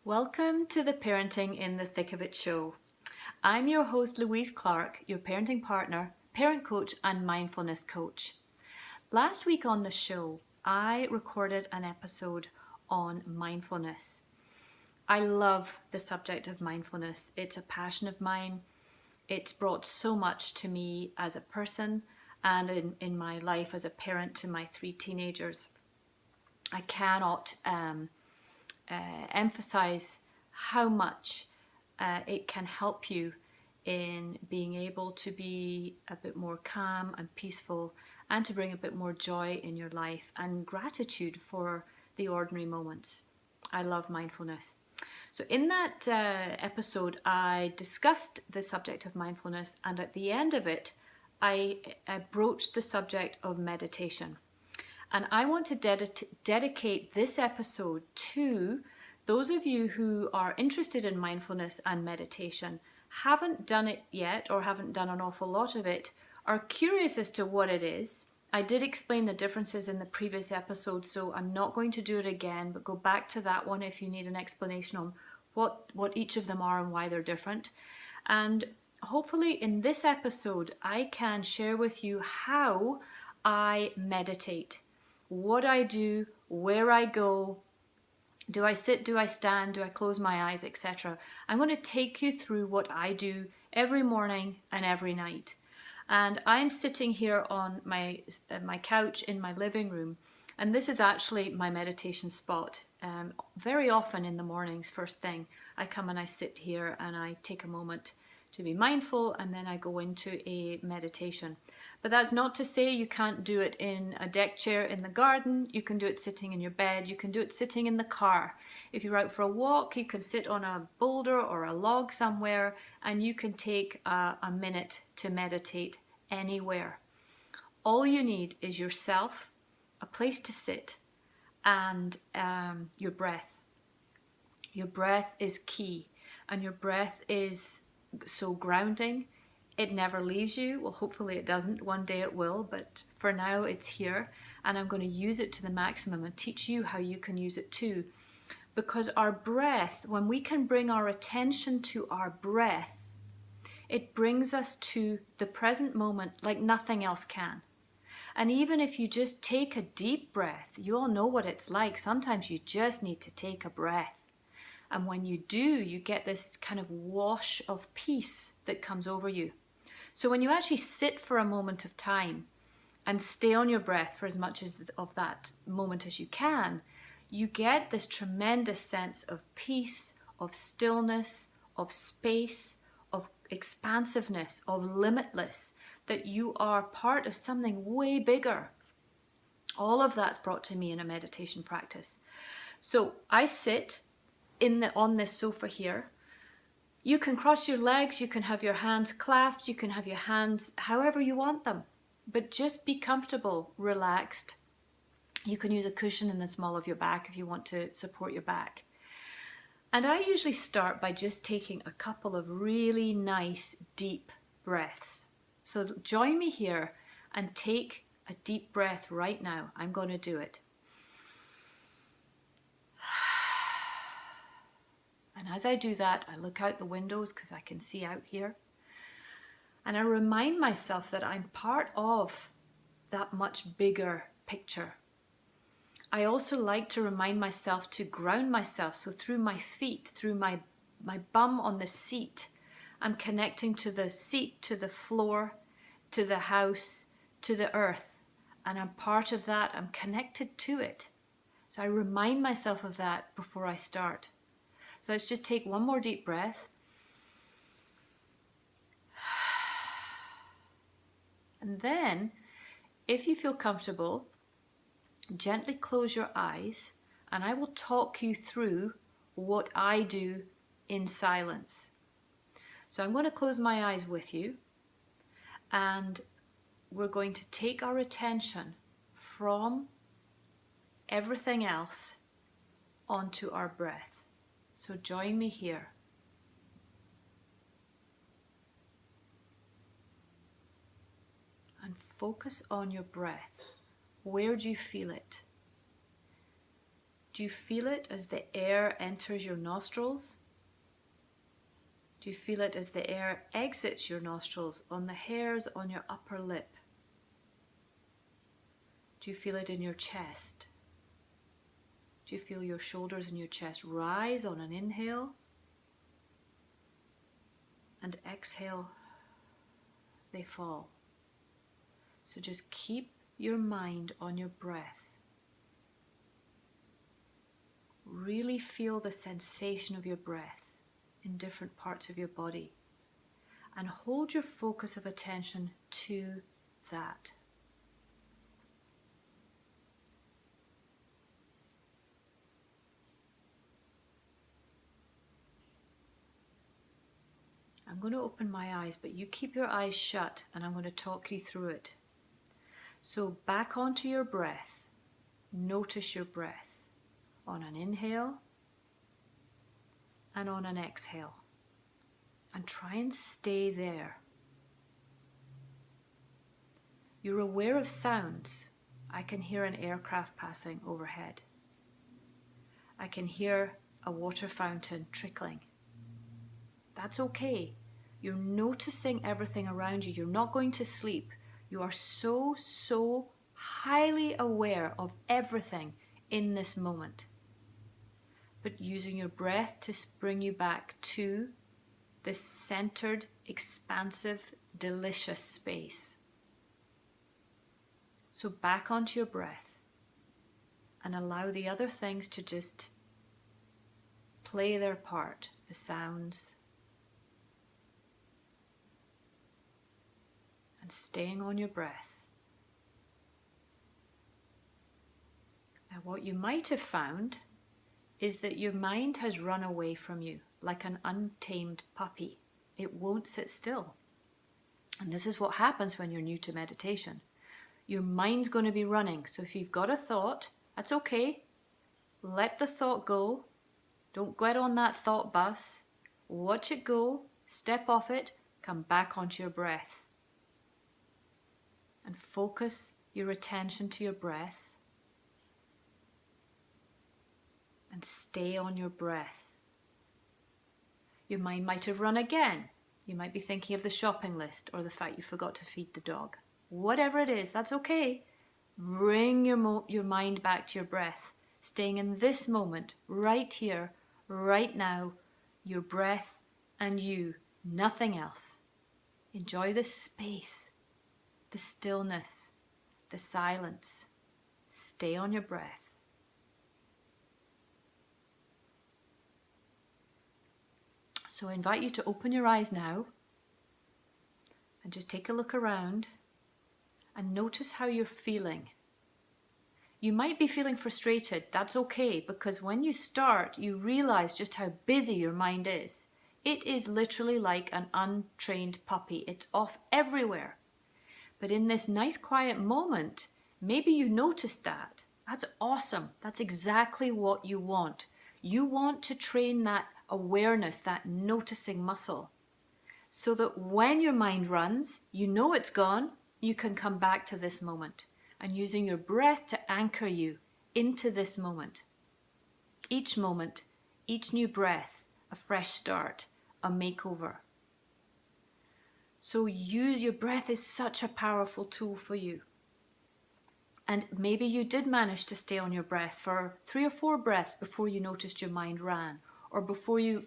Welcome to the Parenting in the Thick of It show. I'm your host, Louise Clark, your parenting partner, parent coach, and mindfulness coach. Last week on the show, I recorded an episode on mindfulness. I love the subject of mindfulness. It's a passion of mine. It's brought so much to me as a person and in my life as a parent to my 3 teenagers. I cannot emphasize how much it can help you in being able to be a bit more calm and peaceful and to bring a bit more joy in your life and gratitude for the ordinary moments. I love mindfulness. So in that episode, I discussed the subject of mindfulness, and at the end of it, I broached the subject of meditation. And I want to dedicate this episode to those of you who are interested in mindfulness and meditation, haven't done it yet or haven't done an awful lot of it, are curious as to what it is. I did explain the differences in the previous episode, so I'm not going to do it again, but go back to that one if you need an explanation on what each of them are and why they're different. And hopefully in this episode, I can share with you how I meditate. What I do, where I go, do I sit, do I stand, do I close my eyes, etc. I'm going to take you through what I do every morning and every night. And I'm sitting here on my couch in my living room, and this is actually my meditation spot. Very often in the mornings, first thing, I come and I sit here and I take a moment to be mindful, and then I go into a meditation. But that's not to say you can't do it in a deck chair in the garden. You can do it sitting in your bed. You can do it sitting in the car. If you're out for a walk, you can sit on a boulder or a log somewhere, and you can take a minute to meditate anywhere. All you need is yourself, a place to sit, and your breath. Your breath is key, and your breath is so grounding. It never leaves you. Well, hopefully it doesn't. One day it will, but for now it's here, and I'm going to use it to the maximum and teach you how you can use it too. Because our breath, when we can bring our attention to our breath, it brings us to the present moment like nothing else can. And even if you just take a deep breath, you all know what it's like. Sometimes you just need to take a breath. And when you do, you get this kind of wash of peace that comes over you. So when you actually sit for a moment of time and stay on your breath for as much of that moment as you can, you get this tremendous sense of peace, of stillness, of space, of expansiveness, of limitless, that you are part of something way bigger. All of that's brought to me in a meditation practice. So I sit on this sofa here. You can cross your legs, you can have your hands clasped, you can have your hands however you want them, but just be comfortable, relaxed. You can use a cushion in the small of your back if you want to support your back. And I usually start by just taking a couple of really nice deep breaths. So join me here and take a deep breath right now. I'm going to do it. And as I do that, I look out the windows because I can see out here. And I remind myself that I'm part of that much bigger picture. I also like to remind myself to ground myself. So through my feet, through my bum on the seat, I'm connecting to the seat, to the floor, to the house, to the earth. And I'm part of that. I'm connected to it. So I remind myself of that before I start. So let's just take one more deep breath. And then, if you feel comfortable, gently close your eyes, and I will talk you through what I do in silence. So I'm going to close my eyes with you, and we're going to take our attention from everything else onto our breath. So join me here. And focus on your breath. Where do you feel it? Do you feel it as the air enters your nostrils? Do you feel it as the air exits your nostrils on the hairs on your upper lip? Do you feel it in your chest? Do you feel your shoulders and your chest rise on an inhale? And exhale, they fall. So just keep your mind on your breath. Really feel the sensation of your breath in different parts of your body. And hold your focus of attention to that. I'm going to open my eyes, but you keep your eyes shut and I'm going to talk you through it. So back onto your breath. Notice your breath on an inhale and on an exhale. And try and stay there. You're aware of sounds. I can hear an aircraft passing overhead. I can hear a water fountain trickling. That's okay. You're noticing everything around you. You're not going to sleep. You are so highly aware of everything in this moment. But using your breath to bring you back to this centered, expansive, delicious space. So back onto your breath and allow the other things to just play their part. The sounds, and staying on your breath. Now what you might have found is that your mind has run away from you like an untamed puppy. It won't sit still. And this is what happens when you're new to meditation. Your mind's going to be running. So if you've got a thought, that's okay. Let the thought go. Don't get on that thought bus. Watch it go. Step off it. Come back onto your breath. And focus your attention to your breath. And stay on your breath. Your mind might have run again. You might be thinking of the shopping list or the fact you forgot to feed the dog. Whatever it is, that's okay. Bring your mind back to your breath. Staying in this moment, right here, right now. Your breath and you, nothing else. Enjoy the space, the stillness, the silence. Stay on your breath. So I invite you to open your eyes now and just take a look around and notice how you're feeling. You might be feeling frustrated. That's okay, because when you start, you realize just how busy your mind is. It is literally like an untrained puppy. It's off everywhere. But in this nice quiet moment, maybe you noticed that. That's awesome. That's exactly what you want. You want to train that awareness, that noticing muscle, so that when your mind runs, you know it's gone, you can come back to this moment and using your breath to anchor you into this moment. Each moment, each new breath, a fresh start, a makeover. So your breath is such a powerful tool for you. And maybe you did manage to stay on your breath for 3 or 4 breaths before you noticed your mind ran, or before you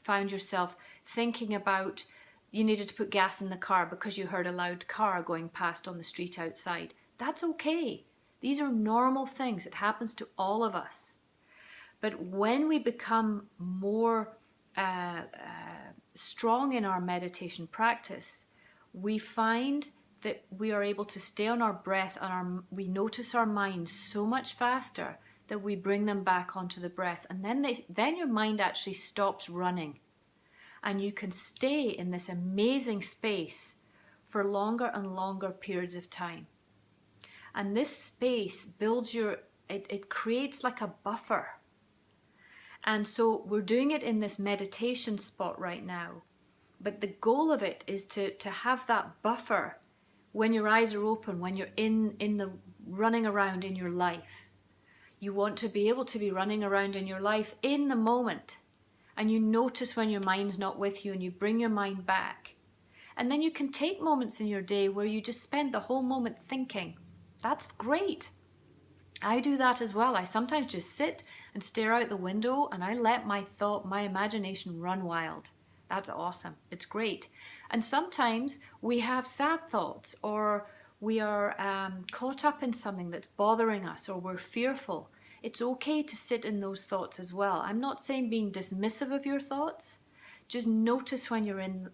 found yourself thinking about you needed to put gas in the car because you heard a loud car going past on the street outside. That's okay. These are normal things. It happens to all of us. But when we become more strong in our meditation practice, we find that we are able to stay on our breath and we notice our minds so much faster that we bring them back onto the breath. And then your mind actually stops running. And you can stay in this amazing space for longer and longer periods of time. And this space builds it creates like a buffer. And so we're doing it in this meditation spot right now. But the goal of it is to have that buffer when your eyes are open, when you're in the running around in your life. You want to be able to be running around in your life in the moment. And you notice when your mind's not with you and you bring your mind back. And then you can take moments in your day where you just spend the whole moment thinking. That's great. I do that as well. I sometimes just sit and stare out the window and I let my imagination run wild. That's awesome. It's great. And sometimes we have sad thoughts, or we are caught up in something that's bothering us, or we're fearful. It's okay to sit in those thoughts as well. I'm not saying being dismissive of your thoughts. Just notice when you're in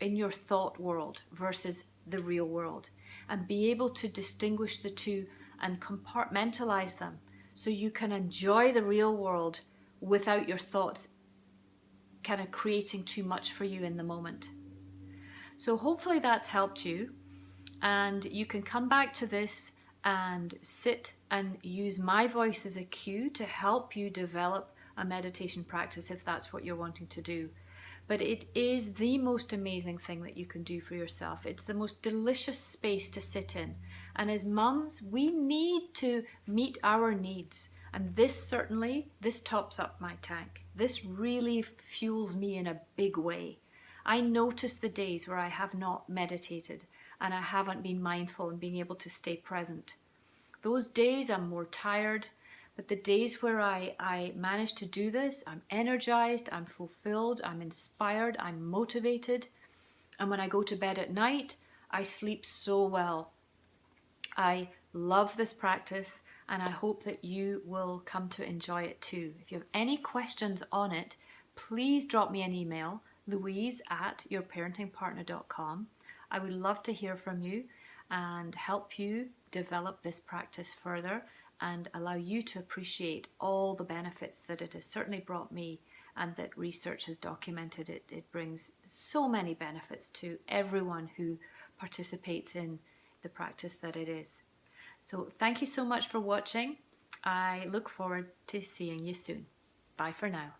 your thought world versus the real world, and be able to distinguish the two and compartmentalize them so you can enjoy the real world without your thoughts kind of creating too much for you in the moment. So hopefully that's helped you, and you can come back to this and sit and use my voice as a cue to help you develop a meditation practice if that's what you're wanting to do. But it is the most amazing thing that you can do for yourself. It's the most delicious space to sit in. And as mums, we need to meet our needs. And this tops up my tank. This really fuels me in a big way. I notice the days where I have not meditated and I haven't been mindful and being able to stay present. Those days I'm more tired, but the days where I manage to do this, I'm energized, I'm fulfilled, I'm inspired, I'm motivated. And when I go to bed at night, I sleep so well. I love this practice, and I hope that you will come to enjoy it too. If you have any questions on it, please drop me an email, louise@yourparentingpartner.com. I would love to hear from you and help you develop this practice further and allow you to appreciate all the benefits that it has certainly brought me, and that research has documented it. It brings so many benefits to everyone who participates in the practice that it is. So thank you so much for watching. I look forward to seeing you soon. Bye for now.